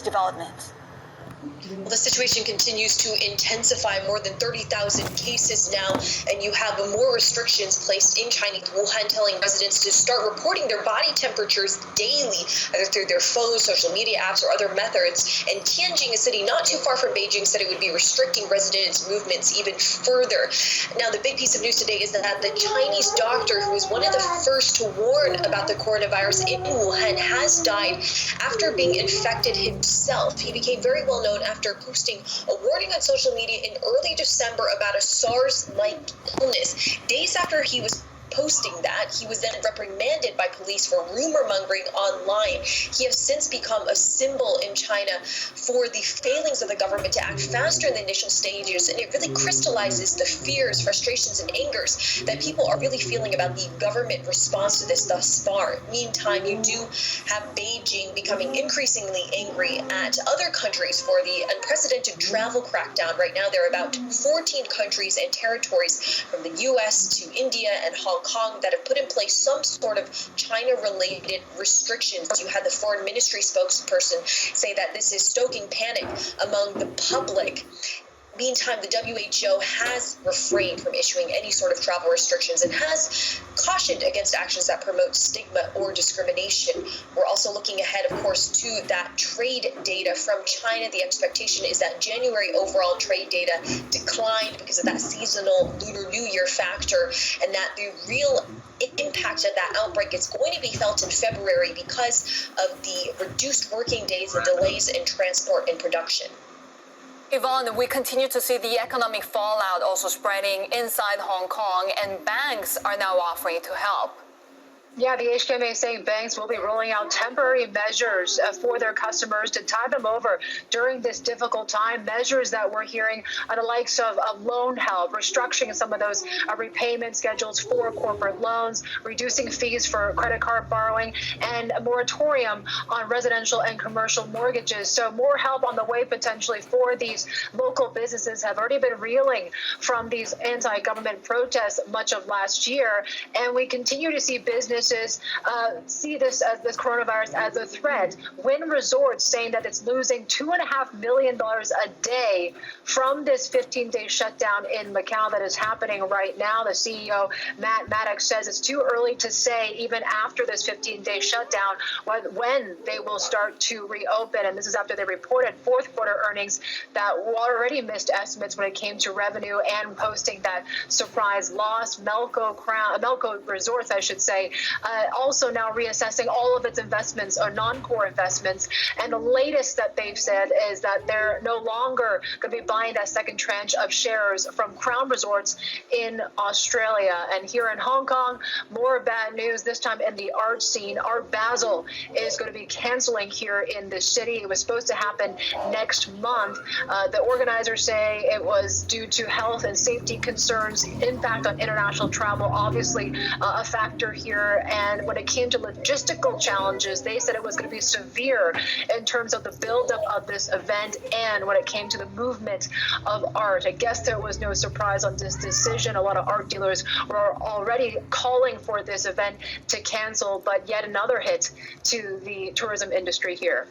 development? Well, the situation continues to intensify. More than 30,000 cases now, and you have more restrictions placed in Chinese Wuhan, telling residents to start reporting their body temperatures daily, either through their phones, social media apps, or other methods. And Tianjin, a city not too far from Beijing, said it would be restricting residents' movements even further. Now, the big piece of news today is that the Chinese doctor, who was one of the first to warn about the coronavirus in Wuhan, has died after being infected himself. He became very well known after posting a warning on social media in early December about a SARS-like illness. Days after he was posting that, he was then reprimanded by police for rumor mongering online. He has since become a symbol in China for the failings of the government to act faster in the initial stages, and it really crystallizes the fears, frustrations, and angers that people are really feeling about the government response to this thus far. Meantime, you do have Beijing becoming increasingly angry at other countries for the unprecedented travel crackdown. Right now, there are about 14 countries and territories from the U.S. to India and Hong Kong that have put in place some sort of China-related restrictions. You had the foreign ministry spokesperson say that this is stoking panic among the public. Meantime, the WHO has refrained from issuing any sort of travel restrictions and has cautioned against actions that promote stigma or discrimination. We're also looking ahead, of course, to that trade data from China. The expectation is that January overall trade data declined because of that seasonal Lunar New Year factor, and that the real impact of that outbreak is going to be felt in February because of the reduced working days and delays in transport and production. Yvonne, we continue to see the economic fallout also spreading inside Hong Kong, and banks are now offering to help. Yeah, the HKMA is saying banks will be rolling out temporary measures for their customers to tide them over during this difficult time. Measures that we're hearing on the likes of loan help, restructuring some of those repayment schedules for corporate loans, reducing fees for credit card borrowing, and a moratorium on residential and commercial mortgages. So more help on the way potentially for these local businesses have already been reeling from these anti-government protests much of last year. And we continue to see businesses see this coronavirus as a threat. Wynn Resorts saying that it's losing $2.5 million a day from this 15-day shutdown in Macau that is happening right now. The CEO, Matt Maddox, says it's too early to say, even after this 15-day shutdown, when they will start to reopen. And this is after they reported fourth quarter earnings that already missed estimates when it came to revenue and posting that surprise loss. Melco Resorts, I should say, also now reassessing all of its investments or non-core investments. And the latest that they've said is that they're no longer going to be buying that second tranche of shares from Crown Resorts in Australia. And here in Hong Kong, more bad news, this time in the art scene. Art Basel is going to be canceling here in the city. It was supposed to happen next month. The organizers say it was due to health and safety concerns, impact on international travel, obviously a factor here. And when it came to logistical challenges, they said it was going to be severe in terms of the buildup of this event and when it came to the movement of art. I guess there was no surprise on this decision. A lot of art dealers were already calling for this event to cancel, but yet another hit to the tourism industry here.